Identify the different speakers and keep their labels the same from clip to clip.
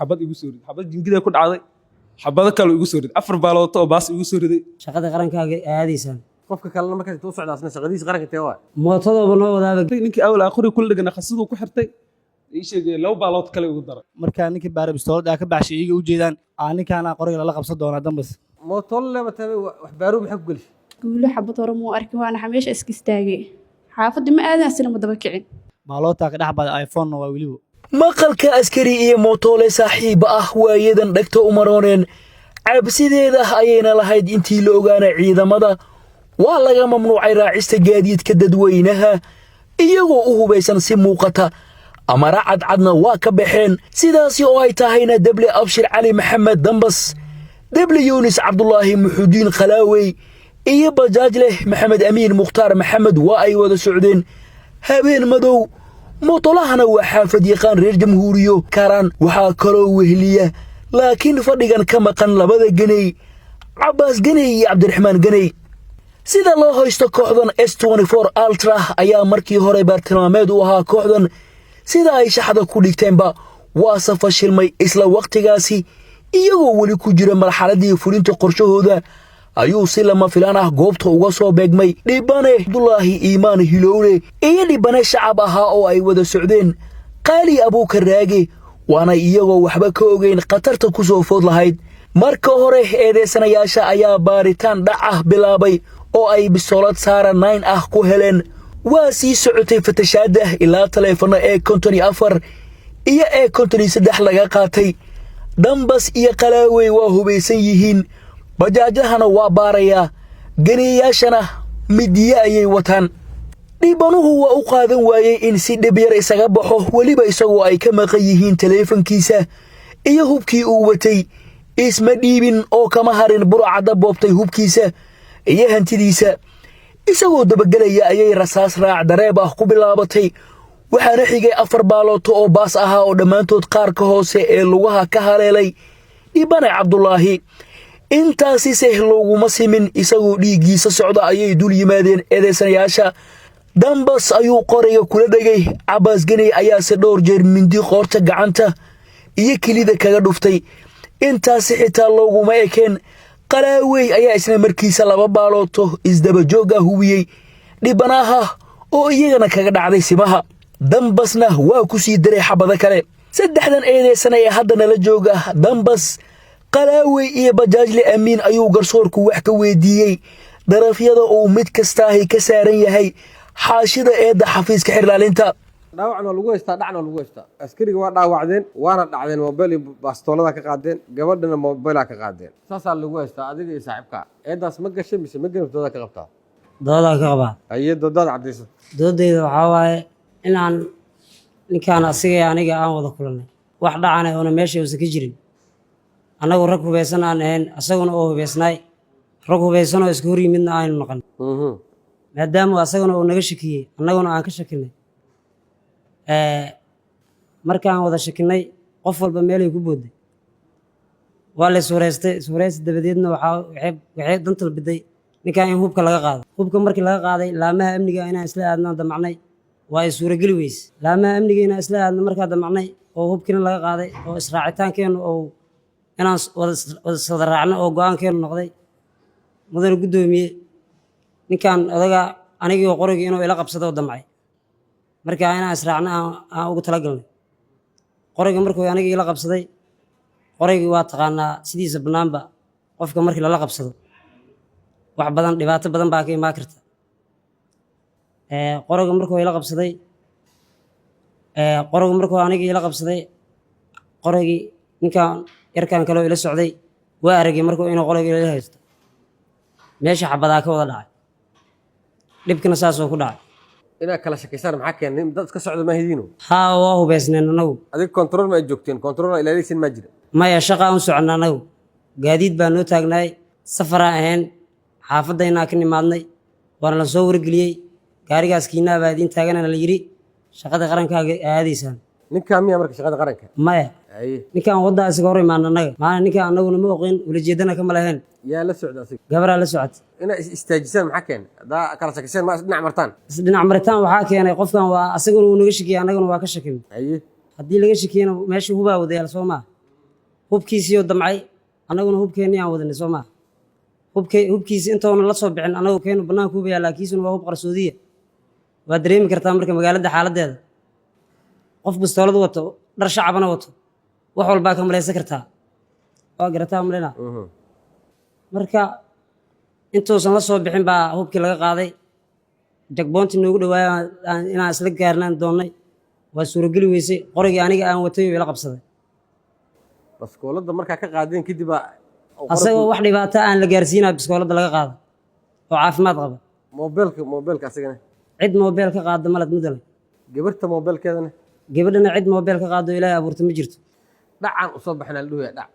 Speaker 1: xabad igu soo riday xabad jingida ku dhacday xabado kale igu soo riday afar baalood oo baas igu soo riday
Speaker 2: shaqada qarankaaga aadaysan
Speaker 3: qofka kalena markaad u socdaasna shaqadiisa qaranka tee waa
Speaker 2: mootadooba noo wadaaba
Speaker 1: ninkii awal akhri kul dhigana qasaduu ku xirtay ii sheegay laba baalood kale ugu daray
Speaker 4: markaa ninkii baare bistoolada ka baxshay iyaga u jeedaan ninkaana qoriga lala qabsan doonaa dambas
Speaker 3: mootooleba tabe wax baaru maxaa ku gelish
Speaker 5: guulo xabad hore muu arkin waana xameesha iska istaagay xaafadda ma aadan asina ma daba kicin
Speaker 4: maalootaa ka dhex bada iphone waa weliba
Speaker 6: maqalka askari iyo mootoole saaxiib ah waayadan dhegta u marooneen cabsideeda ayayna lahayd intii la ogaana ciidamada waa laga mamnuucay raacista gaadiidka dadweynaha iyagoo u hubaysan si muuqata amara cadcadna waa ka baxeen sidaasi oo ay tahayna deble abshir cali maxamed dambas deble yunis cabdulaahi muxudiin khalaawey iyo bajaaj leh maxamed amiin mukhtaar maxamed waa ay wada socdeen habeen madow mootolahana waa xaafad yaqaan reer jamhuuriyo karaan waxaa kaloo wehliya laakiin fadhigan ka maqan labada ganey cabbaas ganey iyo cabdiraxmaan ganey sida loo haysto kooxdan S24 Ultra ayaa markii hore bartilmaameed u ahaa kooxdan sida ay shaxda ku dhigteenba waa safashilmay isla waqtigaasi iyagoo weli ku jira marxaladii fulinta qorshahooda ayuu si lama filaan ah goobta uga soo beegmay dhibane Abdullaahi Iimaan Hilowle iyo dhibane shacab ahaa oo ay wada socdeen qaali Abuukar Raage waana iyagoo waxba ka ogeyn qatarta ku soo food lahayd marka hore eedeysanayaasha ayaa baaritaan dhac ah bilaabay oo ay bistoolad saara 9 ah ku heleen waa sii socotay fatashaada ilaa taleefano ee 54 iyo ee 53 laga qaatay dambas iyo qalaawey waa hubaysan yihiin bajaajahana waa baaraya ganeeyaashana midiye ayay wataan dhibanuhu waa u qaadan waayey in si dhib yar isaga baxo weliba isagoo ay ka maqan yihiin taleefankiisa iyo hubkii uu watay isma dhiibin oo kama harin burcadda boobtay hubkiisa iyo hantidiisa isagoo dabagelaya ayay rasaas raac dareeb ah ku bilaabatay waxaana xigay 4 baalooto oo baas ahaa oo dhammaantood qaarka hoose ee lugaha ka haleelay dhibane Cabdulaahi intaasi se looguma simin isagoo dhiigiisa socda ayay dul yimaadeen eedeysanayaasha dambas ayuu qoriga kula dhagay Cabbaas Ganey ayaa si dhowr jeer mindi qoorta gacanta iyo kilida kaga dhuftay intaasi xitaa looguma ekeen qalaawey ayaa isna markiisa 2 baalooto isdaba jooga hubiyey dhibanaha oo iyagana kaga dhacday simaha dambasna waa ku sii diray xabada kale saddexdan eedeysan ee haddana la jooga dambas qalaawey iyo bajaajle amiin ayuu garsoorku wax ka weydiiyey darafyada uu mid kastaahi ka saaran yahay xaashida eedda xafiiska xirlaalinta
Speaker 3: dhaawacna lagu haystaa dhacna lagu haystaa askariga waa dhaawacdeen waana dhacdeen mobil bastoolada ka qaadeen gabadhana mobilka ka qaadeen saasaa lagu haystaa adiga iyo saaxiibka eedaas ma gashay mise ma ganafdooda ka qabtaa
Speaker 2: doodaa ka qabaa
Speaker 3: aye doodaad cadayso
Speaker 2: doodayda waxaa waaye inaan ninkaan asiga aniga aan wada kulanay wax dhacana oona meesha uusan ka jirin annagu rag hubaysan aan ahayn asaguna oo hubaysnaay rag hubaysan oo iska hor yimidna aynu noqon maadaama asaguna uu naga shakiyey annaguna aan ka shakinay markaan wada shakinay qof walba meelay ku boodday waa la iswareysta dabadeedna waxay dantal biday ninkaan in hubka laga qaado hubka markii laga qaaday laamaha amniga inaan isla aadnaan damacnay waa ay suurageli weyse laamaha amniga inaan isla aadno markaa damacnay oo hubkiina laga qaaday oo israacitaankeennu oo inaan wada raacno oo go-aankeennu noqday mudane guddoomiye ninkaan odaga anigii qorigii inuu ila qabsado oo damcay markaa inaan israacno aan ugu talagalnay qoriga markuu anigii ila qabsaday qorigii waa taqaanaa sidiisa bannaanba qofka markii lala qabsado wax badan dhibaato badan baa ka imaan karta qoriga markuu ila qabsaday qoriga markuu anigii ila qabsaday qorigii ninkaan yarkaan kaloo ila socday waa aragay markuu inuu qoriga ila haysto meesha xabadaa ka wada dhacay dhibkana saasoo ku dhacay
Speaker 3: inaad kala shakiysaan maxaa keenay dad iska socda ma hidiino
Speaker 2: haa waa hubaysneen annagu
Speaker 3: adiga control ma joogteen control ilaalaysan ma jira
Speaker 2: maya shaqa aan soconnaa annagu gaadiid baa noo taagnaay safaraan ahayn xaafaddaynaa ka nimaadnay waana la soo wargeliyey gaarigaas kiinaa baa idiin taaganana la yidhi shaqada qarankaaga aadaysaan
Speaker 3: ninkaan miyaa marka shaqada qaranka
Speaker 2: maya ninkaan waddaa isaga hor imaan annaga maana ninkaan annaguna ma oqin ulajeedana kama lahayn
Speaker 3: yaa la socda asiga
Speaker 2: gabaraa la socota
Speaker 3: inaad istaajisaan maxaa keenay haddaa kala shakiseen ma isdhinac martaan
Speaker 2: isdhinac maritaan waxaa keenay qofkan waa asaguna uu naga shakiyey annaguna waa ka shakin haddii laga shakiyena meesha hubaa wadayaal soo maa hubkiisiiyoo damcay annaguna hubkeennii aan wadanay soo maa hubkiisi intoona la soo bixin annagu keenu bannaanka huba yaallaa kiisuna waa hub qarsoodiya waa dareemi kartaa marka magaalada xaaladdeeda qof bistoolad wato dhar shacabana wato wax walbaa ka malaysan kartaa waa garataa malina marka intuusan la soo bixin baa hubkii laga qaaday jagboontii noogu dhawaaya inaan isla gaarnaan doonnay waa suurogeli weysay qorigii aniga aan watay oo ila qabsaday
Speaker 3: baskooladda markaa ka qaadeen kadib
Speaker 2: asagoo wax dhibaato aan la gaarsiinaa biskooladda laga qaado oo caafimaad qaba
Speaker 3: moobeelka asagana
Speaker 2: cid moobeel ka qaada malad mudale
Speaker 3: gabarta moobeelkeedana
Speaker 2: gabadhana cid moobeel ka qaado ilaahay abuurta ma jirto
Speaker 3: dhacaan usoo baxnaa la dhahoya dhac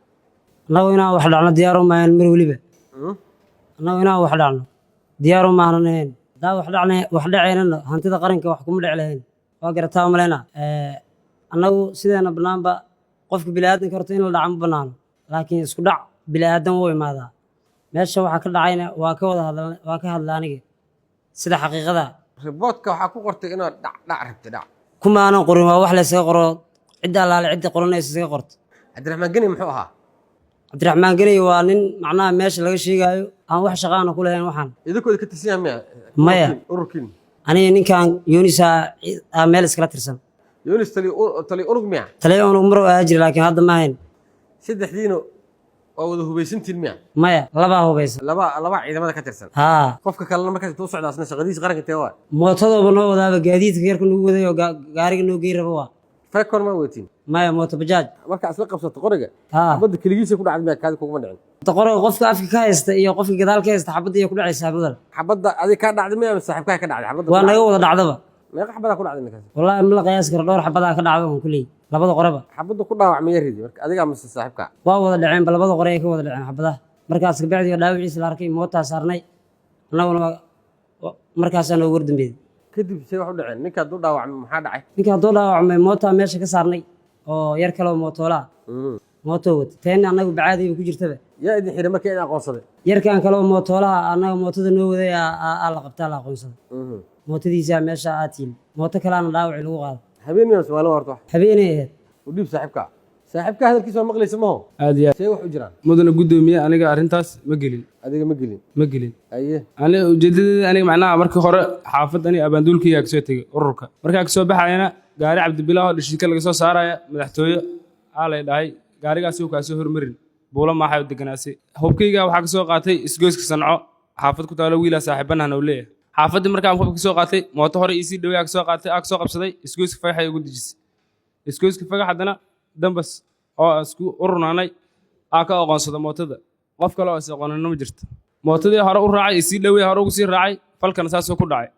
Speaker 2: annagu inaan wax dhacno diyaaro maahan mar weliba annagu inaan wax dhacno diyaaro maanan ahayn haddaa wax dhaceynana hantida qaranka wax kuma dhec lahayn waa garataa maleyna annagu sideena bannaanba qofka bini'aadanka horta in la dhaca ma bannaano laakiin isku dhac bini'aadan wuu imaadaa meesha waxaa ka dhacayna waa ka hadla aniga sida xaqiiqada
Speaker 3: riboodka waxaa ku qortay inaad dhac rabtay dhac
Speaker 2: kuma aanan qorin waa wax laysaga qoro cidda allaale cidda qoranaysa isaga qorto
Speaker 3: cabdiraxmaan geni muxuu ahaa
Speaker 2: cabdiraxmaan geney waa nin macnaha meesha laga sheegaayo aan wax shaqaana ku lahayn waxaan
Speaker 3: idinkooda ka tirsan yahay
Speaker 2: maya
Speaker 3: ururkiin
Speaker 2: aniga ninkan yoonisa meel iskala tirsan
Speaker 3: yoonis tali unug miya
Speaker 2: taliya unug mar ahaa jira laakiin hadda ma ahayn
Speaker 3: saddexdiina waa wada hubaysantiin miya
Speaker 2: maya labaa hubaysan
Speaker 3: laba ciidamada ka tirsan
Speaker 2: haa
Speaker 3: qofka kalena markaas intuu socda asna shaqadiisa qaranka intee waa
Speaker 2: mootadooba noo wadaaba gaadiidka yarka nagu waday oo gaariga noo gey raba waa
Speaker 3: fekon ma wetiin
Speaker 2: maya mooto bajaaj
Speaker 3: marka isla qabsato qoriga
Speaker 2: haa
Speaker 3: xabadda keligiisa ku dhacday miya kaadi kuguma dhicin
Speaker 2: qoriga qofka afka ka haysta iyo qofka gadaal ka haysta xabadda iyo ku dhacaysaa mudal
Speaker 3: xabadda adig kaa dhacday miya saaxiibkaa ka dhacday xabadda
Speaker 2: waa naga wada dhacdaba
Speaker 3: meeqa xabadaa ku dhacday ninkaas
Speaker 2: wallaahi ma la qiyaasi karo dhowr xabadaa ka dhacda aan ku leeyahy labada qoreba
Speaker 3: xabadda ku dhaawacmaya ridi marka adigaa mise saaxiibkaa
Speaker 2: waa wada dhaceenba labada qore ay ka wada dhaceen xabadaha markaas kabacdi oo dhaawiciisa la arkay mootaa saarnay annaguna markaasaa noogu wardambeeyey
Speaker 3: kadib see wax u dhaceen ninka hadduu dhaawacmay maxaa dhacay
Speaker 2: ninka hadduu dhaawacmay mootaa meesha ka saarnay oo yar kale oo mootoolaa mootoo wata teenna annagu bacaadayba ku jirtaba
Speaker 3: yaa idin xidhay markii idin aqoonsaday
Speaker 2: yarkan kale oo mootoolaha annaga mootada noo waday aa la qabtaa la aqoonsaday mootadiisaa meesha aa tiili mooto kaleana dhaawacii lagu qaado
Speaker 3: habeen miya maalin horta wax
Speaker 2: habeenay ahayd
Speaker 3: u dhiib saaxiibkaa hadalkiisa waa maqlaysa maho
Speaker 1: aad iyo aad
Speaker 3: see wax u jiraan
Speaker 1: mudana guddoomiye aniga arrintaas ma gelin
Speaker 3: adiga ma gelin
Speaker 1: aye aniga ujeedadeeda aniga macnaha markii hore xaafad aniga abaanduulkayga kasoo tegay ururka markaa kasoo baxayana gaari cabdibilaaho dhishika laga soo saaraya madaxtooye aa lay dhahay gaarigaasi uu kaasoo hormarin buulo maaxay u deganaasay hubkayga waxaa kasoo qaatay isgoyska sanco xaafad ku taalo wiilaa saaxiibanahna uu leeyahay xaafaddii markaan hubka kasoo qaatay mooto hore iisii dhawey kasoo qaatay kasoo qabsaday isgoyska fagaxay ugu dejisay isgoyska fagax haddana dambas oo isku ururnaanay ka aqoonsada mootada qof kale oo is aqoonina ma jirto mootadii hore u raacay isii dhawey hore ugu sii raacay falkana saasoo ku dhacay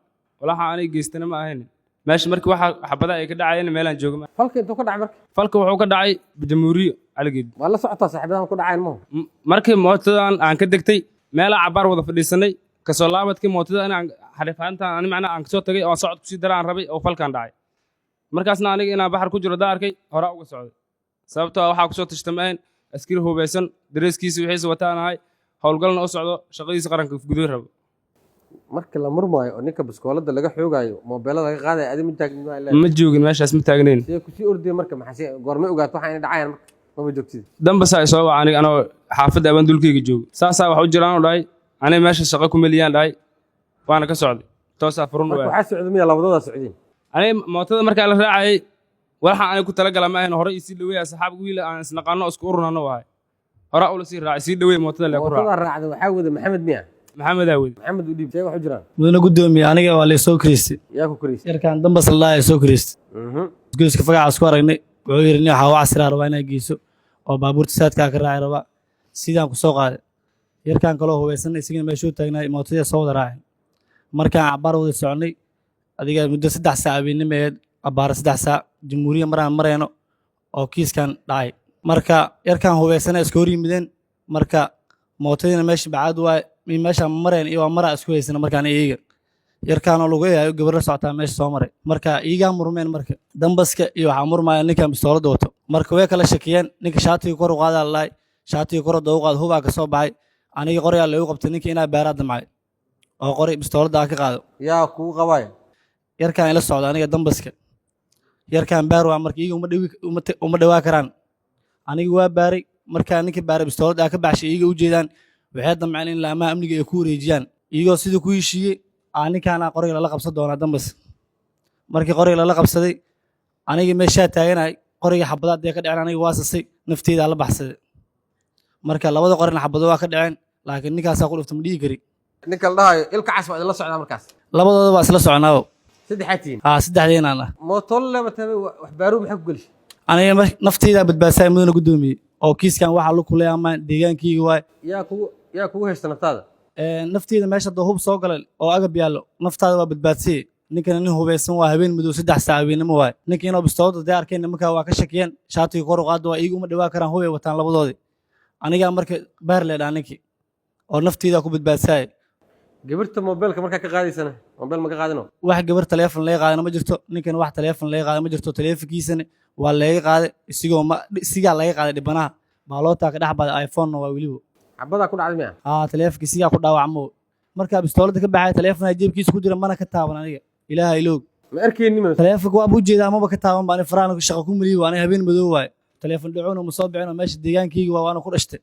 Speaker 1: walaxa aniga geystana ma ahayn meesha markii waxa xabada ay ka dhacayeen meelaan jooga
Speaker 3: falka intuu ka dhacay
Speaker 1: falka wuxuu ka dhacay jamhuuriyo caligeed
Speaker 3: waa la socotaa saaxiibadahan ku dhacayn maho
Speaker 1: markii mootadan aan ka degtay meelaa cabaar wada fadhiisanay kasoo laabadkii mootada inaan xarifaantaan ani macnaa aan kasoo tagay oo socod kusii daraan rabay oo falkan dhacay markaasna aniga inaan baxar ku jiro daa arkay horaa uga socday sababtoo waxaa kusoo tashtameen askari hubaysan dareeskiisa wixiisa wataan ahay howlgalna u socdo shaqadiisa qaranka gudoy rabo
Speaker 3: marka la murmaayo oo ninka biskoolada laga xoogaayo moobeelada laga qaadayo adi ma taagnin
Speaker 1: ma joogin meeshaas ma taagnayn
Speaker 3: see kusii ordaya marka maxaa goormay ogaato waxa inay dhacayaan marka mama joogtid
Speaker 1: dambasaa isoo waca aniga anoo xaafadda abaanduulkayga jooga saasaa wax u jiraan dhahay aniga meesha shaqo ku meliyaan dhahay waana ka socday toosaa furun
Speaker 3: marka waxaa socda miya labadoodaa socdeen
Speaker 1: aniga mootada markaa la raacayay waxaan aniga ku talagala ma ahayn hore isii dhaweeya saxaabka wiil aan isnaqaano isku urunano ahay horaa ula sii raacay sii dhaweey mootada lee ku
Speaker 3: mootada raacda waxaa wada maxamed miya
Speaker 1: maxamed aawed
Speaker 3: maxamed u dhiib see wax u jiraan
Speaker 4: mudana guddoomiye aniga waa laysoo kiriistay
Speaker 3: yaa ku kiriistay
Speaker 4: yarkan dambas lalaa soo kiriistay isgoyska fagacaas ku aragnay wuxuu yidhi nin waxaa wacsiraa rabaa inaa geyso oo baabuurta saadkaa ka raaci rabaa sidaan ku soo qaaday yarkan kaloo hubaysan isagana meeshuu taagnay mootadii soo wada raacay markaan cabaar wada soconay adiga muddo 3 saac habeenimo ahayd abaara 3 saac jamhuuriya maraan marayno oo kiiskan dhacay marka yarkan hubaysana iska hor yimideen marka mootadiina meesha bacaad waay meeshaan mareen iyo maraa isku haysana markaan iyaga yarkaan oo lagu eeyayo gabarra socotaa meesha soo maray marka iyagaa murmeen marka dambaska iyo waxaa murmaya ninkan bistoolada wato marka way kala shakiyeen ninka shaatiga kor u qaadaa lalaay shaatiga kor u qaad hubaa ka soo baxay aniga qoryaa lagu qabtay ninka inaa beeraa damcay oo qori bistoolada ka qaado
Speaker 3: yaa kugu qabaay
Speaker 4: yarkaan ila socda aniga dambaska yarkaan baar waa marka iyaga uma dhawaa karaan aniga waa baaray markaa ninkii baara bistoolad aa ka baxshay iyaga u jeedaan waxay damceen in laamaha amniga ay ku wareejiyaan iyagoo sidii ku heshiiyey ninkaana qoriga lala qabsan doonaa dambas markii qoriga lala qabsaday anigii meeshaa taaganahay qoriga xabadaad ee ka dhaceen aniga waasasay nafteeda la baxsaday marka labada qorina xabado waa ka dhaceen laakiin ninkaasaa ku dhufta ma dhihi kari
Speaker 3: ninka la dhahayo ilka cas waa idinla socdaa markaas
Speaker 4: labadooda waa isla soconaabo
Speaker 3: saddexaatiin
Speaker 4: saddexdeenaan ah
Speaker 3: mootool laba taabay wax baaruub maxaa ku gelishay
Speaker 4: aniga nafteyda badbaasay mudana gudoomiye oo kiiskan waxa la kulay ama deegaankayga waay
Speaker 3: yaa kugu haysta naftaada
Speaker 4: nafteyda meesha doo hub soo galay oo agab yaallo naftaada waa badbaadsiyey ninkana nin hubeysan waa habeen madow 3 saac habeenimo waay ninkii inuu bistoolada day arkeen nimanka waa ka shakiyeen shaatiga kor u qaado waa iyagu uma dhawaa karaan hubay wataan labadoodii aniga marka baar leedhaa ninkii oo nafteyda ku badbaadsay
Speaker 3: gabarta mobilka markaa ka qaadaysana mobil ma ka qaadino
Speaker 4: wax gabar telefoon laga qaadana ma jirto ninkan wax telefoon laga qaadana ma jirto telefonkiisana waa laga qaaday isigaa laga qaaday dhibanaha baaloota ka dhex baday iPhone waa waliba
Speaker 3: xabada ku dhacday miya
Speaker 4: telefonkiisa ku dhaawacmo marka bistoolada ka baxay telefoonka jeebkiisa ku jira mana ka taaban aniga ilaahay loog
Speaker 3: ma arkeenni ma
Speaker 4: telefoonka waa buu jeedaa ama ka taaban baan faraan shaqo ku maliyo waan habeen madow waay telefoon dhacoona ma soo bixin meesha deegaankayga waana ku dhashtay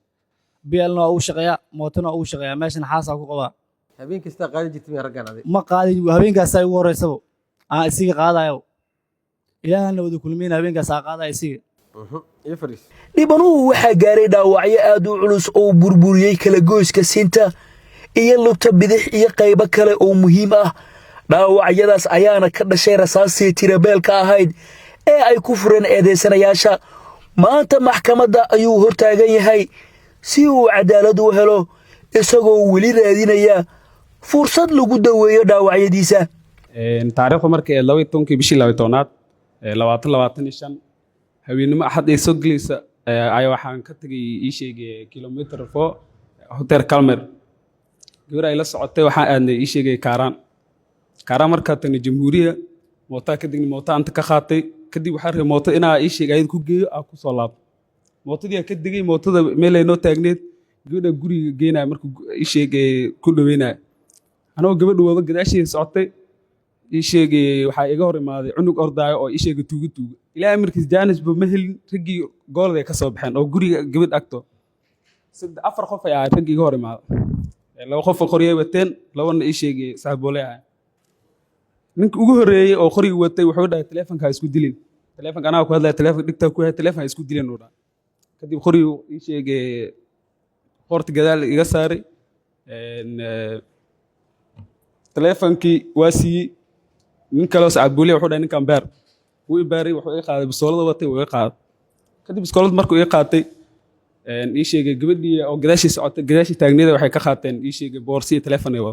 Speaker 4: bielna uu shaqeeyaa mootona uu shaqeeyaa meeshan xaasa ku qabaa
Speaker 3: habeen kasta qaadi jirtay raggan aday
Speaker 4: ma qaadi habeenkaas ay ugu horeysaba isiga qaadayo ilaahana wada kulmeen habeenkaas qaadayo isiga
Speaker 3: iyo fariis
Speaker 6: dhibanuhu waxaa gaaray dhaawacyo aad u culus oo burburiyey kala goyska sinta iyo lugta bidix iyo qaybo kale oo muhiim ah dhaawacyadaas ayaana ka dhashay rasaastii tirabeelka ahayd ee ay ku fureen eedeysanayaasha maanta maxkamadda ayuu hortaagan yahay si uu cadaalad u helo isagoo weli raadinaya fursad lagu daweeyo dhaawacyadiisa
Speaker 1: taariikhdu markii 12 bishii 12aad 2025 haweenimo axad ay soo gelaysa ayaa waxaan ka tagay ii sheegay kilometer 4 hotel Kalmer gabar ay la socotay waxaan aadnay ii sheegay Kaaraan markaa tan jamhuuriya moota ka digni moota anta ka qaatay kadib waxaa reey moota inaa ii sheegay ku geeyo ku soo laab mootadii ka digay mootada meel ay noo taagneed gabadha guriga geenay markuu ii sheegay ku dhaweynay anoo gabadhu wada gadaashii socotay ii sheegay waxa iga hor imaaday cunug ordaayo oo ii sheegay tuuga ilaa markiis jaanis ba ma helin ragii goolada ka soo baxeen oo guriga gabadh agto 4 qof ayaa ragii iga hor imaaday 2 qof qoriyay wateen 2na ii sheegay saaxiiboolay ah ninka ugu horeeyay oo qoriga watay wuxuu dhahay telefoonka isku dilin telefoonka anaa ku hadlay telefoonka dhigta ku hay telefoonka isku dilin oo dhahay kadib qoriga ii sheegay qorti gadaal iga saaray telefonkii waa siiyey nin kale oo saaxiiboolay wuxuu dhahay ninkan beer wuu baaray wuxuu iga qaaday bistoolada watay wuu iga qaaday kadib bistoolada markuu iga qaatay ii sheegay gabadhii oo gadaashii socotay gadaashii taagneeda waxay ka qaateen ii sheegay boorsi iyo telefoon ay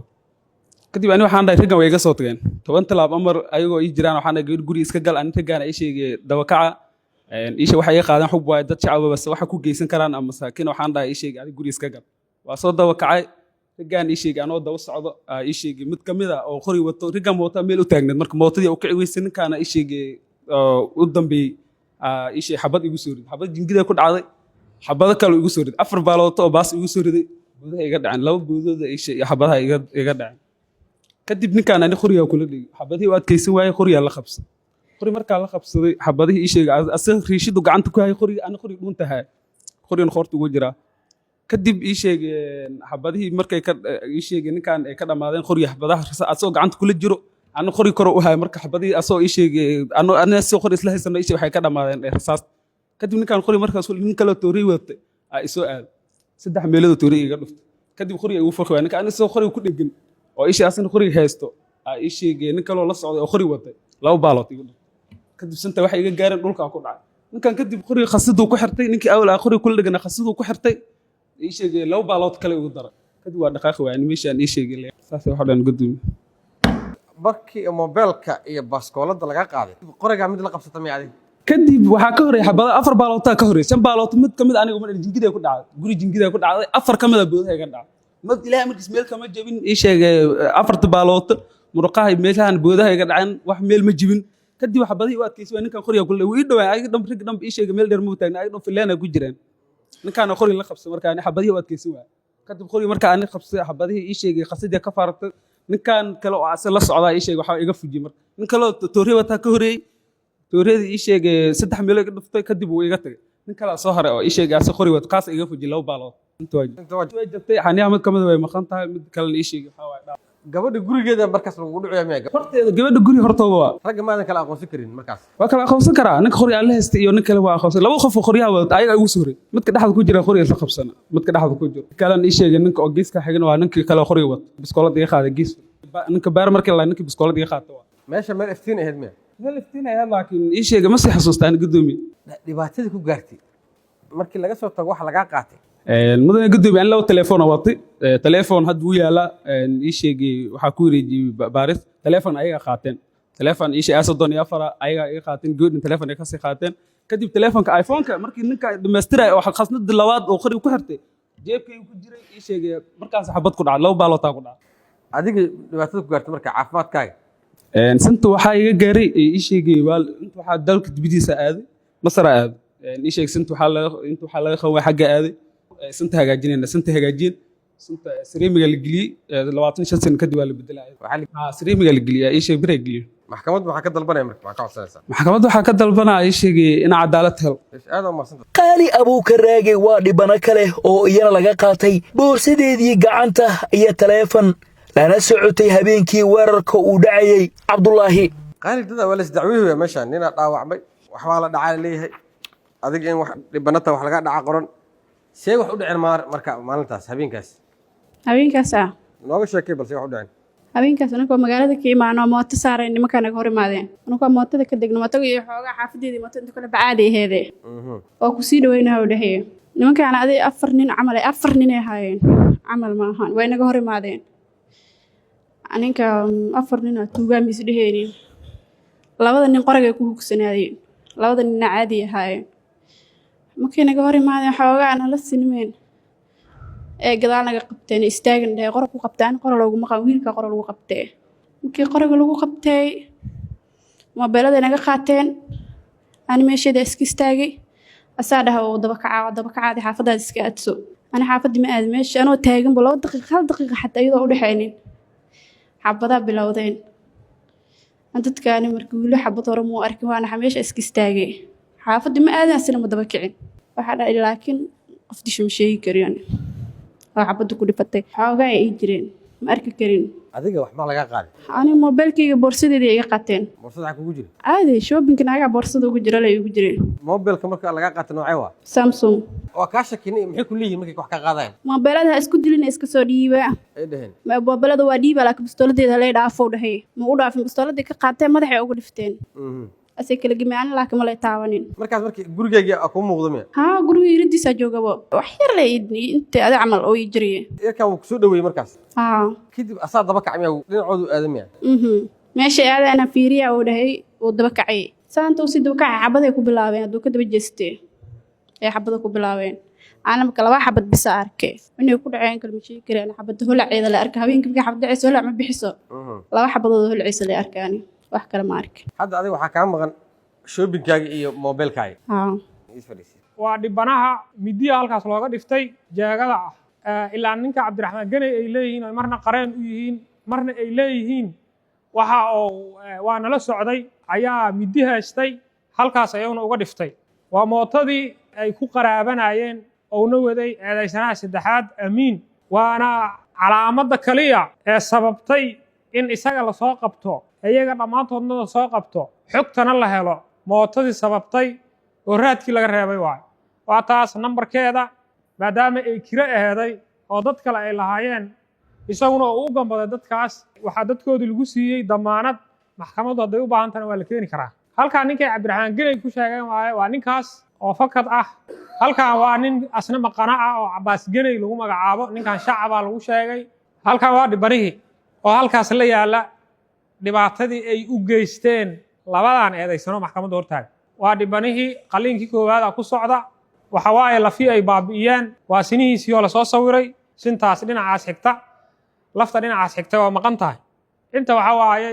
Speaker 1: kadib ani waxaan dhahay raggan way iga soo tageen 10 talaab amar ayagoo ii jiraan waxaan dhahay gabadh guri iska gal ani raggan ii sheegay dawakaca ii sheegay waxay iga qaadeen xub waay dad shacab bas waxa ku geysan karaan ama saakin waxaan dhahay ii sheegay adiga guri iska gal waa soo dawakacay raggan ii sheegay anoo daw socdo ii sheegay mid kamid ah oo qori wato raggan moota meel u taagneed marka mootadii uu kici weysay ninkaana ii sheegay u dambeeyay ii sheegay xabad igu soo riday xabad jingida ku dhacday xabado kale igu soo riday 4 baalooto oo baas igu soo riday gudaha iga dhaceen 2 boodooda ii sheegay xabadaha iga dhaceen kadib ninkaan ani qoriga kula dhigay xabadii waa adkeysan waayay qoriga la qabsaday qori markaa la qabsaday xabadii ii sheegay asaga riishidu gacanta ku hay qoriga ani qori dhuntahay qorigan qortu ugu jira kadib ii sheegay xabadii markay ka ii sheegay ninkaan ay ka dhamaadeen qoriga xabadaha asoo gacanta kula jiro ani qori koro u hay marka xabadii asoo ii sheegay ana soo qori isla haysan ii sheegay waxay ka dhamaadeen rasaas kadib ninkaan qori markaas nin kale toori watay ay soo aad 3 meelood toori iga dhuftay kadib qoriga ugu furqay ninkaan soo qori ku dhagan oo ishii asna qoriga haysto ii sheegay nin kale oo la socday oo qori watay 2 baalood igu dhintay kadib santa waxa iga gaareen dhulka ku dhacay ninkan kadib qoriga khasadu ku xirtay ninkii awla qoriga kula dhigana khasadu ku xirtay ii sheegay 2 baalood kale ugu daray kadib waa dhaqaaqi waa animation ii sheegay saas waxa dhan gudumi
Speaker 3: markii mobilka iyo baaskoolada laga qaaday qoriga mid la qabsata ma yaadi
Speaker 1: kadib waxa ka horeeyay xabada 4 baalood ka horeeyay 5 baalood mid kamid aniga uma jingida ku dhacday guri jingida ku dhacday 4 kamid boodaha iga dhacday mad ilaahay markiis meel kama jabin ii sheegay 4 baalood muruqahay meelahan boodaha iga dhaceen wax meel ma jibin kadib xabadii waa adkeysay ninkan qoriga kulay uu ii dhawaa ay dham rig dham ii sheegay meel dheer ma taagna ay dham fileena ku jireen ninkan qoriga la qabsay markaa xabadii waa adkeysay waa kadib qoriga markaa aan qabsay xabadii ii sheegay qasadii ka faartay ninkan kale oo asal la socdaa ii sheegay waxa iga fujiyay marka nin kale oo toori wata ka horeeyay tooreedii ii sheegay 3 meelood iga dhuftay kadib uu iga tagay nin kala soo haray oo ii sheegay ase qori wad qaas iga fuji laba baalood inta way jabtay xaniyaha mid kamid way maqan tahay mid kale ii sheegay waxa waay
Speaker 3: gabadha gurigeeda markaas lagu dhuciyaa miyaa
Speaker 1: horteeda gabadha guri hortooda waa
Speaker 3: ragga maadan kala aqoonsan karin markaas
Speaker 1: waa kala aqoonsan karaa ninka qori aan la haystay iyo nin kale waa aqoonsan laba qof oo qoriyaha wada ayaga ugu suuray midka dhexda ku jira qoriga la qabsana midka dhexda ku jira kale ii sheegay ninka oo geeska xigana waa ninka kale qoriga wada biskoolada iga qaaday gees ninka baar markii la ninka biskoolada iga qaatay waa
Speaker 3: meesha meel iftiin ahayd miyaa
Speaker 1: meel iftiin ahayd laakiin ii sheegay ma si xasuustaan gudoomiye
Speaker 3: dhibaatada ku gaartay markii laga soo tago waxa laga qaatay
Speaker 1: mudane gudoomiye aan laba telefoon watay telefoon had uu yaala ii sheegay waxa ku wareejiyay baaris telefoon ayaga qaateen telefoon ii sheegay asodon iyo afar ayaga iga qaateen goodin telefoon ay ka sii qaateen kadib telefoonka iPhone-ka markii ninka dhameestiray oo khasnada labaad oo qori ku xirtay jeebkay ku jiray ii sheegay markaas xabad ku dhacay laba baalood ku dhacay
Speaker 3: adiga dhibaatada ku gaartay marka caafimaadkaaga
Speaker 1: santa waxa iga gaaray ii sheegay waal inta waxa dalka dibadiisa aaday masar aaday ii sheegay santa waxa laga qaway xagga aaday santa hagaajinayna santa hagaajin santa sariimiga la geliyay 25 sano kadib waa la bedelay sariimiga la geliyay ii sheegay bire geliyay
Speaker 3: maxkamad waxa ka dalbanaya marka waxa ka codsanaysa
Speaker 1: maxkamad waxa ka dalbanaya ii sheegay in cadaalad helo
Speaker 3: aad u maasanta
Speaker 6: qaali abuukar raage waa dhibano kale oo iyana laga qaatay boorsadeedii gacanta iyo taleefan lana socotay habeenkii weerarka uu dhacayay Cabdullaahi
Speaker 3: qaali dada wala isdacwiyay meeshan nina dhaawacmay wax waa la dhacay leeyahay adiga in wax dhibanata wax laga dhaca qoran see wax u dhicin marka maalintaas habeenkaas
Speaker 5: nooga
Speaker 3: sheekay balse wax u dhicin
Speaker 5: habeenkaas anagoo magaalada ka imaano mooto saaray nimanka naga hor imaadeen anagoo mootada ka degno mootada iyo xoogaa xaafadeedii mooto inta kale bacaadi aheede oo ku sii dhaweynaa u dhahay nimankaan aday 4 nin camal ay 4 nin ay haayeen camal ma ahaan way naga hor imaadeen aninka 4 nin tuugaamis dhaheenin labada nin qoragay ku hugsanaadeen labada nin caadi ahaayeen markii naga hor imaadeen xoogaa la sinmeen ee gadaal naga qabteen istaagan dhahay qorag ku qabtaan qorag lagu maqan wiilka qorag lagu qabtay markii qorag lagu qabtay mobilada naga qaateen ani meeshada iska istaagay asaa dhahay oo daba kacaadi xaafadaad iska aadso ani xaafadii ma aad meesha anoo taagan bal 2 daqiiqo 1 daqiiqo xataa iyadoo u dhaxaynin xabada bilowdeen dadkaani markii wiil xabad hore muu arkin waana meesha iska istaagay xaafadii ma aadan asina ma daba kicin waxa dhahay laakiin qof disho ma sheegi kariyaan xabada ku dhifatay xoogaa ay jireen ma arki karin
Speaker 3: adiga wax ma laga qaaday
Speaker 5: ani mobilkayga boorsadeedii iga qaateen
Speaker 3: boorsada kugu jira
Speaker 5: caadi shopping naga boorsada ugu jira lay ugu jireen
Speaker 3: mobilka marka laga qaatay noocee waa
Speaker 5: Samsung
Speaker 3: waa ka shakinay maxay ku leeyihiin markay wax ka qaadayaan
Speaker 5: mobilada isku dilina iska soo dhiiba
Speaker 3: ay dhaheen
Speaker 5: mobilada waa dhiiba laakiin pistooladeeda la dhaafo dhahay ma u dhaafin pistooladii ka qaateen madaxay ugu dhifteen asay kala gimaan laakiin ma lay taawanin
Speaker 3: markaas markii gurigeyga ku muuqdo ma
Speaker 5: guriga iridiisa joogaba wax yar la inta ada camal oo jiriyay
Speaker 3: yarka uu soo dhaweeyay markaas kadib asaa daba kacay dhinacoodu aadamaya
Speaker 5: meesha aadana fiiriya oo dhahay oo daba kacay saanta uu si daba kacay xabaday ku bilaabeen adoo ka daba jeestay ee xabada ku bilaabeen ana marka laba xabad bisa arkay inay ku dhaceen kalmashii kareen xabada holaceeda la arkay habeenkii xabada dhacayso holac ma bixiso laba xabadood holacayso la arkaani wax kale ma arkin
Speaker 3: hadda adiga waxa ka maqan shoppingkaaga iyo mobilkaaga
Speaker 7: waa dhibanaha midiya halkaas looga dhiftay jeegada ilaa ninka Cabdiraxmaan Ganay ay leeyihiin oo marna qareen u yihiin marna ay leeyihiin waxa oo waa nala socday ayaa midi haystay halkaas ayuuna uga dhiftay waa mootadii ay ku qaraabanayeen oo na waday eedaysanaha saddexaad Amiin waana calaamada kaliya ee sababtay in isaga la soo qabto ayaga dhamaantoodna la soo qabto xogtana la helo mootadii sababtay oo raadkii laga reebay waa taas nambarkeeda maadaama ay kira aheeday oo dad kale ay lahaayeen isaguna oo u gambaday dadkaas waxaa dadkoodii lagu siiyey damaanad maxkamaddu hadday u baahantana waa la keeni karaa halkaa ninkay Cabdiraxmaan Ganay ku sheegeen waa ninkaas oo fakad ah halkaan waa nin asna maqana ah oo Cabbaas Ganay lagu magacaabo ninkan shacabaa lagu sheegay halkaan waa dhibanihii oo halkaas la yaala dhibaatadii ay u geysteen labadan eedaysano maxkamadda hortaaga waa dhibanihii qaliinkii koowaad ku socda waxa waaye lafi ay baabi'iyeen waa sinihiisii oo la soo sawiray sintaas dhinacaas xigta lafta dhinacaas xigta waa maqan tahay inta waxa waaye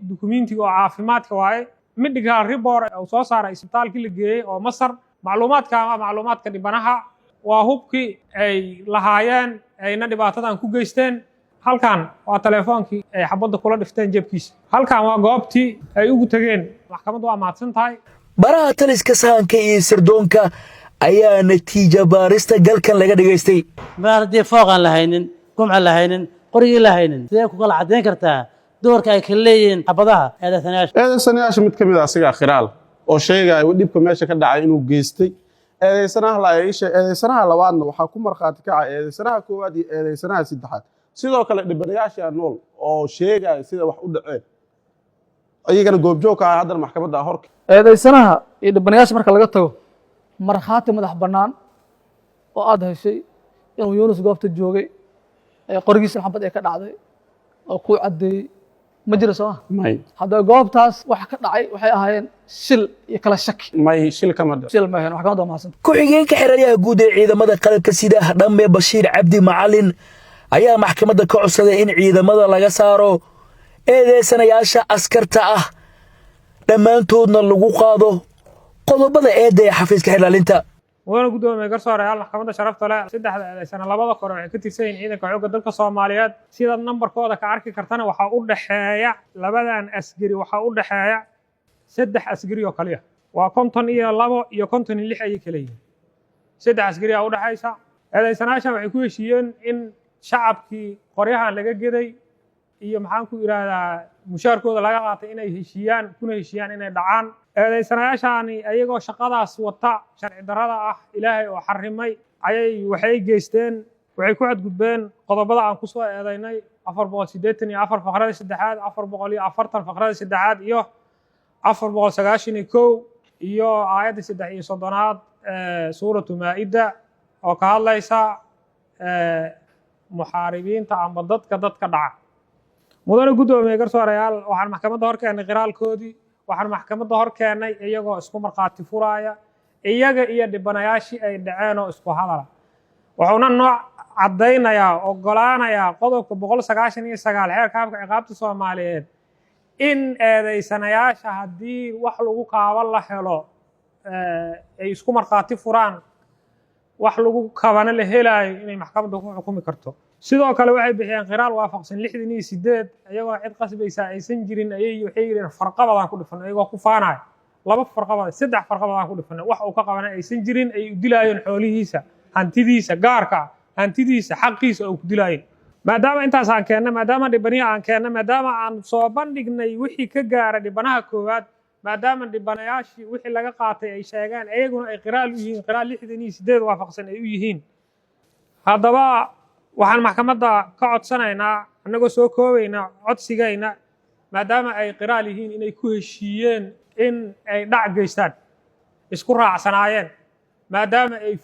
Speaker 7: dukumiintiga oo caafimaadka waaye medical report oo soo saaray isbitaalkii la geeyey oo Masar macluumaadka dhibanaha waa hubkii ay lahaayeen ayna dhibaatadan ku geysteen halkan waa telefoonkii ay xabadda kula dhifteen jeebkiisa halkan waa goobtii ay ugu tageen maxkamaddu waa mahadsan tahay
Speaker 6: baraha taliska sahanka iyo sirdoonka ayaa natiijo baarista galkan laga dhageystay.
Speaker 4: maar haddii fooqaan la haynin gumca la haynin qorigii la haynin sidee ku kala caddayn kartaa doorka ay kala leeyihiin xabadaha
Speaker 8: eedeysanayaasha mid ka mid ah asigaa khiraal oo sheegaya dhibka meesha ka dhacay inuu geystay. eedeysanaha labaadna waxaa ku markhaati kacay eedeysanaha koowaad iyo eedeysanaha saddexaad. sidoo kale dhibanayaasha nool oo sheegaya sida wax u dhaceen ayagana goobjoogka ah haddana maxkamadda horka.
Speaker 9: eedeysanaha iyo dhibanayaasha marka laga tago markhaati madax bannaan oo aad heshay inuu Yunus goobta joogay qorigiisa xabad ay ka dhacday oo ku cadeeyay ma jiro soo
Speaker 8: may
Speaker 9: hadda goobtaas wax ka dhacay waxay ahaayeen shil iyo kala shaki
Speaker 8: may shil kama dhacay
Speaker 9: shil ma ahayn wax kama mahadsan
Speaker 6: ku-xigeenka xeraryaha guud ee ciidamada qalabka sida Dhamme Bashiir Cabdi Macalin ayaa maxkamadda ka codsaday in ciidamada laga saaro eedeysanayaasha askarta ah dhammaantoodna lagu qaado qodobada eedda ee xafiiska xilaalinta.
Speaker 7: wadana gudoomiye garsoorayaal maxkamadda sharafta leh saddexda eedeysana labada kore waxay ka tirsan yihiin ciidanka xoogga dalka Soomaaliyeed sida nambarkooda ka arki kartana waxa u dhaxeeya labadan askari waxa u dhaxeeya saddex askari oo kaliya waa 52 iyo 56 ay kala yihiin saddex askari u dhaxaysa eedeysanayaasha waxay ku heshiiyeen in shacabkii qoryahan laga geday iyo maxaan ku iraahdaa mushaarkooda laga qaatay inay heshiiyaan inay dhacaan. eedeysanayaashani ayagoo shaqadaas wata sharci darrada ah ilaahay oo xarimay waxay geysteen waxay ku xadgudbeen qodobada aan ku soo eedaynay 484 faqradii saddexaad 440 faqradii saddexaad iyo 491 iyo aayadda 3 suuratu Maa'ida oo ka hadlaysa muxaaribiinta ama dadka dhaca. mudane gudoomiye garsoorayaal waxaan maxkamadda hor keenay qiraalkoodii waxaan maxkamadda hor keenay iyagoo isku markhaati furaya iyaga iyo dhibanayaashii ay dhaceen oo isku hadala wuxuuna nooc caddaynayaa ogolaanayaa qodobka 199 xeerka habka ciqaabta Soomaaliyeed in eedeysanayaasha haddii wax lagu kaaban la helo ay isku markhaati furaan wax lagu kabana la helayo inay maxkamadda ku xukumi karto. sidoo kale waxay bixiyeen qiraal waafaqsan 68 iyagoo cid qasbaysa aysan jirin waxay yireen farqabadan ku dhifan iyagoo ku faanay laba farqabad saddex farqabadan ku dhifan wax uu ka qabanay aysan jirin ay u dilaayeen xoolihiisa hantidiisa gaarka hantidiisa xaqiisa oo ku dilaayeen. maadaama intaas aan keenna maadaama dhibaniya aan keenna maadaama aan soo bandhignay wixii ka gaaray dhibanaha koowaad maadaama dhibanayaashii wixii laga qaatay ay sheegaan ayaguna ay qiraal u yihiin qiraal 68 waafaqsan ay u yihiin haddaba waxaan maxkamadda ka codsanaynaa annagoo soo koobayna codsigayna maadaama ay qiraal yihiin inay ku heshiiyeen in ay dhac geystaan isku raacsanaayeen maadaama ay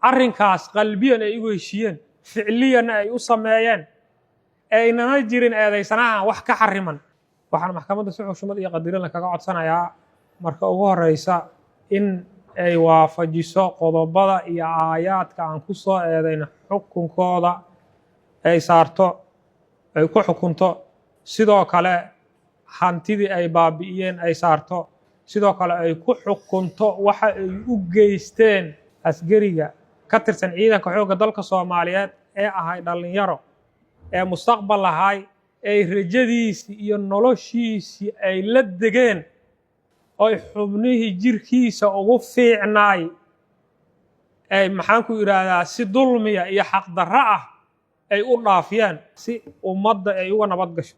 Speaker 7: arrinkaas qalbiyan ay ugu heshiiyeen ficliyan ay u sameeyeen aynana jirin eedeysanaha wax ka xariman waxaan maxkamadda si xushmad iyo qadirin kaga codsanayaa marka ugu horeysa in ay waafajiso qodobada iyo aayaadka aan ku soo eedayno xukunkooda ay saarto ay ku xukunto sidoo kale hantidii ay baabi'iyeen ay saarto sidoo kale ay ku xukunto waxa ay u geysteen askariga ka tirsan ciidanka xoogga dalka Soomaaliyeed ee ahay dhalinyaro ee mustaqbal lahay ay rajadiisi iyo noloshiisi ay la degeen oo xubnihii jirkiisa ugu fiicnaay ay maxaan ku iraahdaa si dulmiya iyo xaq darro ah ay u dhaafiyaan si ummadda ay uga nabad gasho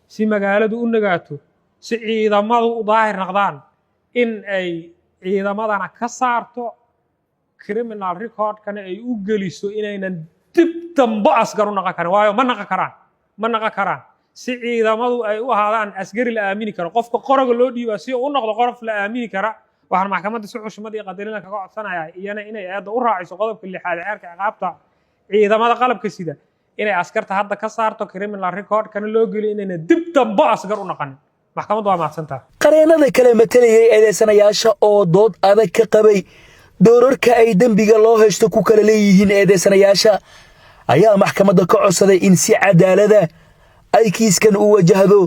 Speaker 7: si magaaladu u nagaato si ciidamadu u daahir noqdaan in ay ciidamadana ka saarto criminal record kana ay u geliso inaynan dib dambe askar u noqon karin waayo ma noqon karaan si ciidamadu ay u ahaadaan askari la aamini karo qofka qoroga loo dhiibaa si uu u noqdo qorof la aamini kara waxaan maxkamadda si xushmad iyo qadarin kaga codsanayaa iyana inay eedda u raaciso qodobka 6 xeerka ciqaabta ciidamada qalabka sida inay askarta hadda ka saarto criminal record kana loo geliyo inayna dib dambe askar u noqon maxkamaddu waa mahadsantahay.
Speaker 6: qareenada kale matalayay eedeysanayaasha oo dood adag ka qabay doorarka ay dembiga loo haysto ku kala leeyihiin eedeysanayaasha ayaa maxkamadda ka codsaday in si cadaalada ay kiiskan u wajahdo.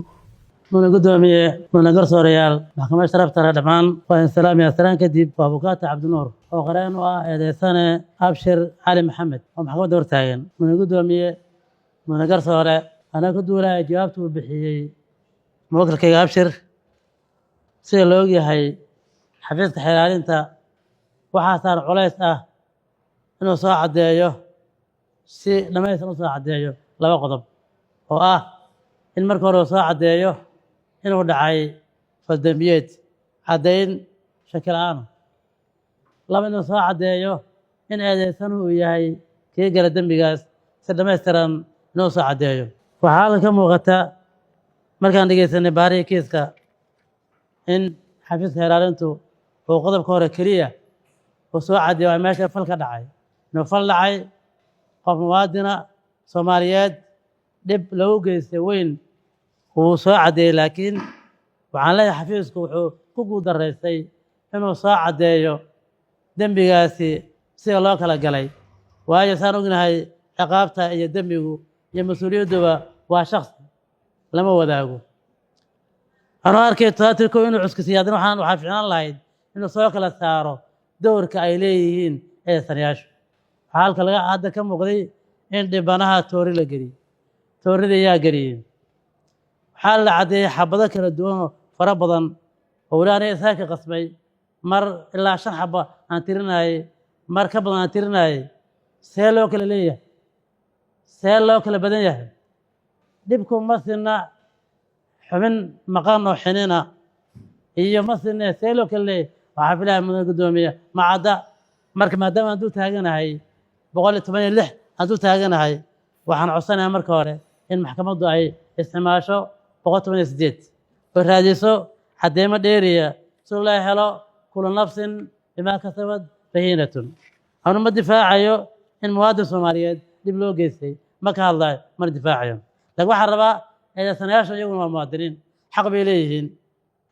Speaker 4: muna gudoomiye muna garsoorayaal maxkamadda sharafta leh dhammaan waa in salaamiya salaan kadib waa bukaata cabdinuur oo qareen u ah eedeysane abshir cali maxamed oo maxkamadda hortaagan. muna gudoomiye muna garsoore anaa ku duulaya jawaabta uu bixiyey muwakilkayga abshir sida la ogyahay xafiiska xilaalinta waxaa saar culays ah inuu soo caddeeyo si dhammaystiran u soo caddeeyo laba qodob oo ah in marka hore uu soo caddeeyo inuu dhacay faldambiyeed caddayn shaki la'aan laba inuu soo caddeeyo in eedeysanuhu uu yahay kii gala dembigaas si dhammaystiran inuu soo caddeeyo waxaa halkan ka muuqata markaan dhegeysanay baarihii kiiska in xafiiska ilaalintu uu qodobka hore keliya uu soo caddeeyo waa meesha fal ka dhacay inuu fal dhacay qof muwaadina soomaaliyeed dhib lagu geystay weyn wuu soo caddeeyey laakiin waxaan leeyahay xafiisku wuxuu ku guuldaraystay inuu soo caddeeyo dembigaasi sida loo kala galay waayo saan ognahay ciqaabta iyo dembigu iyo mas-uuliyadduba waa shaksi lama wadaago anuu arkay taatirko inuu cuskisiyo haddana waxaa ficnaan lahayd inuu soo kala saaro dowrka ay leeyihiin eedeysanayaashu waxaa halka laga hadda ka muuqday in dhibanaha toori la geliyey tooridii yaa geliyey waxaa la caddeeyey xabado kala duwan oo fara badan oo weli aniga isaga ka qasbay mar ilaa 5 xaba aan tirinayay mar ka badan aan tirinayay see loo kala leeyahay see loo kala badan yahay dhibku ma sinna xubin maqan oo xiniina iyo ma sinna see loo kala leeyahay waxaa filaha mudan gudoomiya ma cadda marka maadaama aan dul taaganahay 116 aan dul taaganahay waxaan codsanayaa marka hore in maxkamaddu ay isticmaasho 118 oo raadiso cadeymo dheeriya si loo helo kula nafsin bimaa kasabad bahiinatun anu ma difaacayo in muwaadin Soomaaliyeed dib loo geystay ma ka hadlayo ma difaacayo laakiin waxaan rabaa eedeysanayaasha iyaguna waa muwaadiniin xaq bay leeyihiin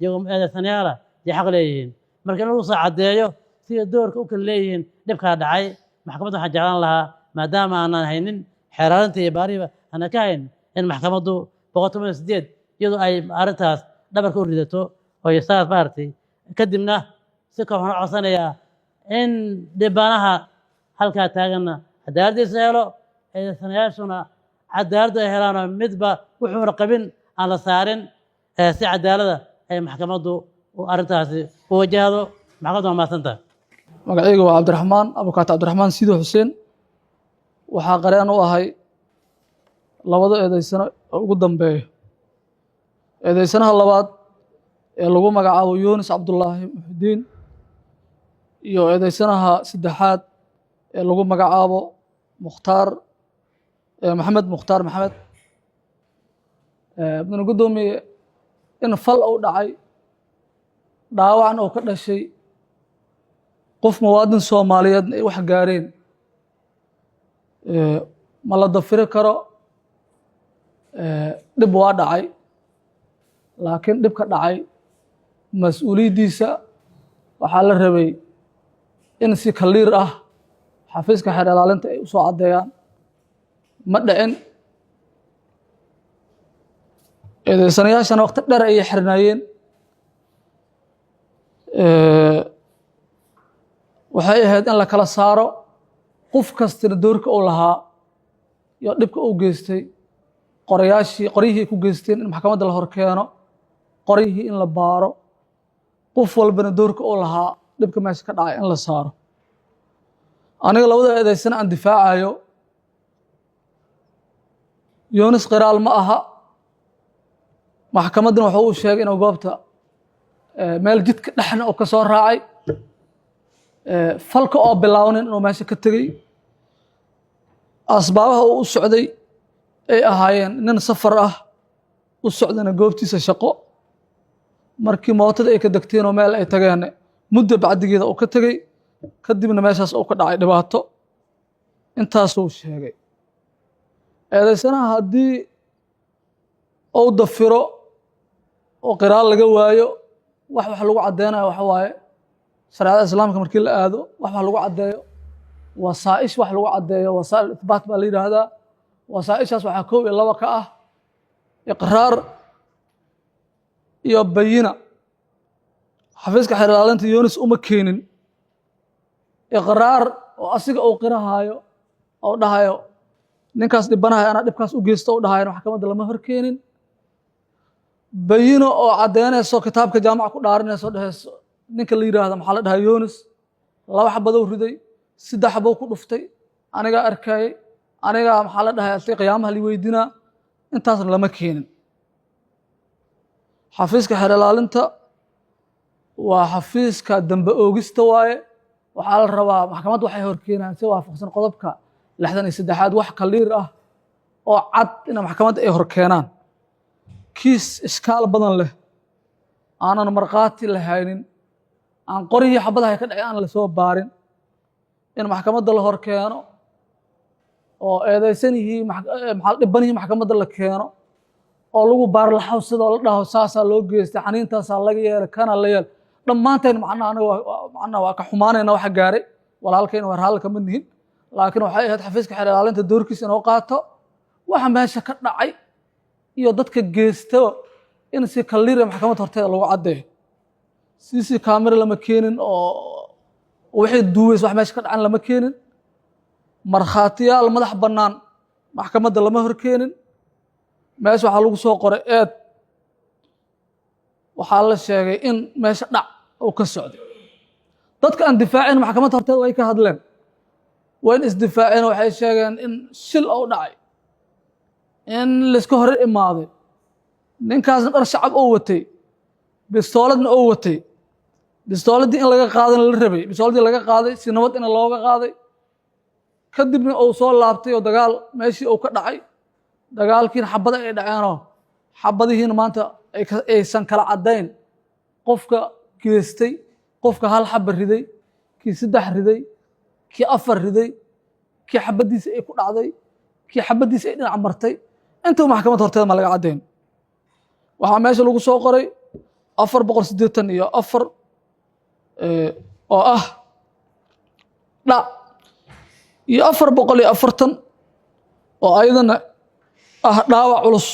Speaker 4: iyagoo eedeysanayaala iyo xaq leeyihiin marka in lagu soo caddeeyo sida doorka u kala leeyihiin dhibkaa dhacay maxkamaddu waxaan jeclaan lahaa maadaama aanan haynin xeeraarinta iyo baariba aanan ka hayn in maxkamaddu 118 iyadoo ay arrintaas dhabarka u ridato oo isaas maartay kadibna si kooban u codsanayaa in dhibanaha halkaa taaganna cadaaladdiisa helo eedeysanayaashuna cadaaladdu ay helaano midba wuxuuna qabin aan la saarin si cadaalada ay maxkamaddu arrintaasi u wajahdo maxkamaddu waa mahadsantahay
Speaker 9: magacayga waa cabdiraxmaan abukaata cabdiraxmaan sido xuseen waxaa qareen u ahay labada eedeysano oo ugu dambeeya eedeysanaha labaad ee lagu magacaabo yunis cabdullaahi muxudiin iyo eedeysanaha saddexaad ee lagu magacaabo maxamed mukhtaar maxamed mudane gudoomiye in fal uu dhacay dhaawacan oo ka dhashay qof muwaadin Soomaaliyeed ay wax gaareen ma la dafiri karo dhib waa dhacay laakiin dhibka dhacay mas-uuliyaddiisa waxaa la rabay in si kaliir ah xafiiska xeer ilaalinta ay u soo caddeeyaan ma dhicin eedeysanayaashana waqti dheer ayay xirnaayeen waxay ahayd in la kala saaro qof kastina doorka uu lahaa iyo dhibka uu geystay qoryihii ku geysteen in maxkamadda la hor keeno qoryihii in la baaro qof walbana doorka uu lahaa dhibka meesha ka dhacay in la saaro aniga labada eedeysana aan difaacayo yunis qiraal ma aha maxkamaddana wuxuu u sheegay inuu goobta meel jidka dhexna uu ka soo raacay falka oo bilaabanin inuu meesha ka tegey asbaabaha uu u socday ay ahaayeen nin safar ah u socdana goobtiisa shaqo markii mootada ay ka degteen oo meel ay tageen muddo bacdigeeda uu ka tegey kadibna meeshaas uu ka dhacay dhibaato intaasuu sheegay eedeysanaha haddii uu dafiro oo qiraal laga waayo wax lagu caddeynayo waxa waaye shareecada islaamka markii la aado wax lagu caddeeyo wasaa'ish wax lagu caddeeyo wasaa'il ithbaat baa la yidhaahdaa wasaa'ishaas waxaa 1 iyo 2 ka ah iqraar iyo bayina xafiiska xeer ilaalinta yunis uma keenin iqraar oo asiga uu qirahaayo oo dhahayo ninkaas dhibanahay anaa dhibkaas u geysto u dhahayo maxkamadda lama hor keenin bayino oo caddeynayso kitaabka jaamaca ku dhaarinayso dhehayso ninka la yidhaahdo maxaa la dhahaa yunis laba xabadou riday 3 xabou ku dhuftay aniga arkay aniga maxaa la dhahay altay qiyaamaha li weydinaa intaasna lama keenin xafiiska xeer ilaalinta waa xafiiska dambe oogista waaye waxaa la rabaa maxkamadda waxay horkeenaan si waafaqsan qodobka 63aad wax kaliir ah oo cad in maxkamadda ay horkeenaan kiis iskaal badan leh aanan marqaati lahaynin aan qorihii xabadaha ka dhacay aan la soo baarin in maxkamadda la horkeeno oo eedeysan yihiin maxaa dhibanihii maxkamadda la keeno oo lagu baar laxaw sidoo la dhaho saasaa loo geystay xaniintaasaa laga yeelay kana la yeel dhammaanteen macnaha waa ka xumaanayna waxa gaaray walaalkayna war hal kama nihin laakiin waxay ahayd xafiiska xeer ilaalinta doorkiisa inuu qaato waxa meesha ka dhacay iyo dadka geysta in si kaliir maxkamadda horteeda lagu cadeeyo CC camera lama keenin oo wixii duubays wax meesha ka dhacan lama keenin markhaatiyaal madax bannaan maxkamadda lama horkeenin meesha waxaa lagu soo qoray eed waxaa la sheegay in meesha dhac uu ka socday dadka aan difaacin maxkamadda horteeda way ka hadleen wayn isdifaaceen waxay sheegeen in shil uu dhacay in layska hor imaaday ninkaasna dhar shacab oo watay bistooladna oo watay bistooladii in laga qaadana la rabay bistooladii laga qaaday si nabad in looga qaaday kadibna uu soo laabtay oo dagaal meeshii uu ka dhacay dagaalkiina xabada ay dhaceenoo xabadihiina maanta aysan kala caddayn qofka geystay qofka hal xaba riday kii 3 riday kii 4 riday kii xabadiisa ay ku dhacday kii xabadiisa ay dhinac martay intuu maxkamadda horteeda ma laga caddayn waxaa meesha lagu soo qoray 484 oo ah dhac iyo 440 oo ayadana ah dhaawac culus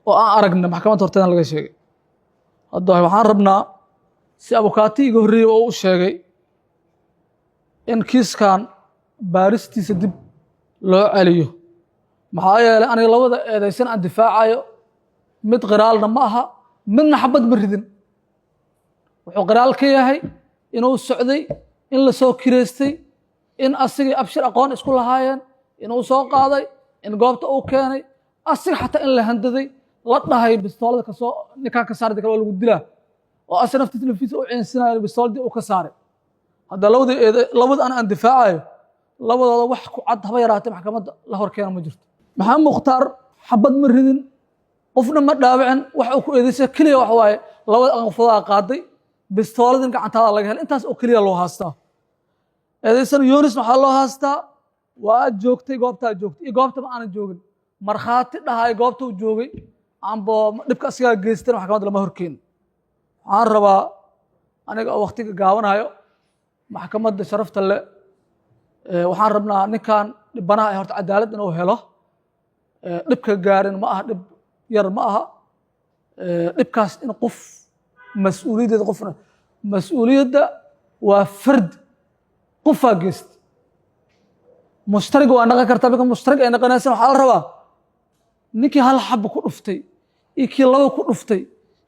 Speaker 9: oo aan aragna maxkamadda horteeda laga sheegay hadda waxaan rabnaa si abukaati iga horreeyay oo u sheegay in kiiskan baaristiisa dib loo celiyo maxaa yeelay aniga labada eedeysan aan difaacayo mid qiraalna ma aha midna xabad ma ridin wuxuu qiraal ka yahay inuu socday in la soo kireystay in asigii abshir aqoon isku lahaayeen inuu soo qaaday in goobta uu keenay asiga xataa in la handaday la dhahay bistoolada kasoo ninkaan ka saardi kale waa lagu dilaa oo asi naftiisa u ciinsinayo bistooladii uu ka saaray hadda labada aan difaacayo labadooda wax ku cad haba yaraatay maxkamadda la horkeena ma jirto maxamed mukhtaar xabad ma ridin qofna ma dhaawicin wax uu ku eedeysay keliya wax waaye labada anqafadaa qaaday bistooladin gacantaada laga helay intaas oo keliya loo haastaa eedeysan Yunus waxaa loo haastaa waa joogtay goobtaa joogtay iyo goobta ma aanan joogin markhaati dhahay goobta uu joogay aanbo dhibka asigaa geystan maxkamadda lama horkeen waxaan rabaa aniga oo waqtiga gaabanayo maxkamadda sharafta leh waxaan rabnaa ninkan dhibanaha ay horta cadaalad inuu helo dhibka gaarin ma aha dhib yar ma aha dhibkaas in qof mas-uuliyaddeeda qofna mas-uuliyadda waa fard qofaa geysta mushtariga waa naqan kartaa marka mushtarig ay naqanaysan waxaa la rabaa ninkii hal xaba ku dhuftay iyo kii 2 ku dhuftay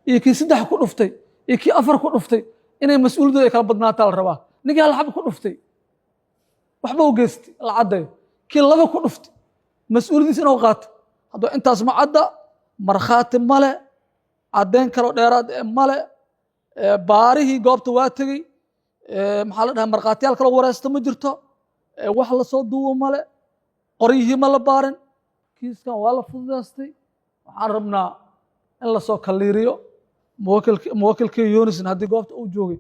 Speaker 9: iyo kii 3 ku dhuftay iyo kii 4 ku dhuftay inay mas-uuliyadooda ay kala badnaataa la rabaa ninkii hal xaba ku dhuftay waxba u geystay la caddayo kii 2 ku dhuftay mas-uuliyadiisa inuu qaato hadduu intaas ma cadda markhaati male caddayn kaloo dheeraad male baarihii goobta waa tegey maxaa la dhahaa markhaatiyaal kaloo wareysta ma jirto wax la soo duubo male qoryihii ma la baarin kiiskan waa la fududaystay waxaan rabnaa in la soo kaliiriyo muwakilkii Yunisna haddii goobta uu joogay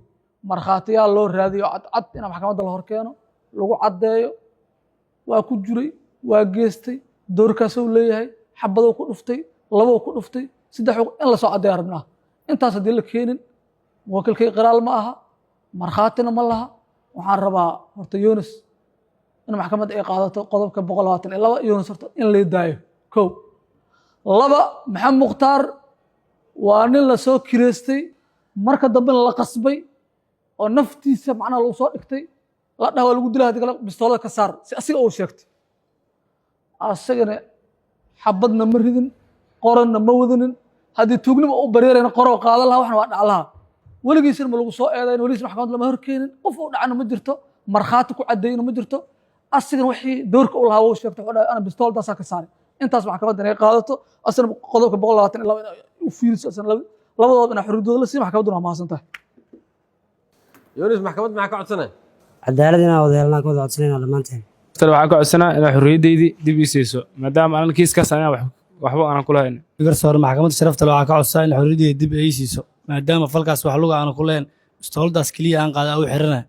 Speaker 9: markhaatiyaal loo raadiyo cadcad in maxkamadda la horkeeno lagu caddeeyo waa ku jiray waa geystay doorkaas uu leeyahay xabaduu ku dhuftay 2 ku dhuftay 3 in la soo caddeeyo rabnaa intaas haddii la keenin muwakilkii qiraal ma aha markhaatina ma laha waxaan rabaa horta Yunus in maxkamadda ay qaadato qodobka 122 Yunus horta in la daayo 1 2 maxamed mukhtaar waa nin la soo kireystay marka dambe la qasbay oo naftiisa macnaha lagu soo dhigtay la dhaw lagu dilay hadii kale bistoolada ka saar si asiga uu sheegtay asagana xabadna ma ridin qoranna ma wadanin haddii tuugnimo u bareerayna qoro qaadan lahaa waxna waa dhaclaha weligiisna ma lagu soo eedayn weligiisna maxkamadda lama horkeenin qof uu dhacana ma jirto markhaati ku caddeeyna ma jirto asigana wixii doorka u lahaa wuu sheegtay wuxuu dhahay ana bistooltaasaa ka saaray intaas maxkamadda inay qaadato asana qodobka 122 u fiiriso asana labadooda inay xorriyadooda la sii maxkamadduna waa mahadsan tahay
Speaker 3: yunis maxkamad maxaa ka codsanay
Speaker 2: cadaalad inaan wada helnaa ka wada codsanayna dhammaanteen
Speaker 1: waxaan ka codsanaa inaa xorriyaddeydii dib ii siiso maadaama aanan kiiskaas anaa waxba aanan kula hayn
Speaker 4: garsoore maxkamadda sharafta leh waxaa ka codsaa in xorriyaddeeda dib ay siiso maadaama falkaas wax luga aanan ku lahayn bistooladaas keliya aan qaada u xirana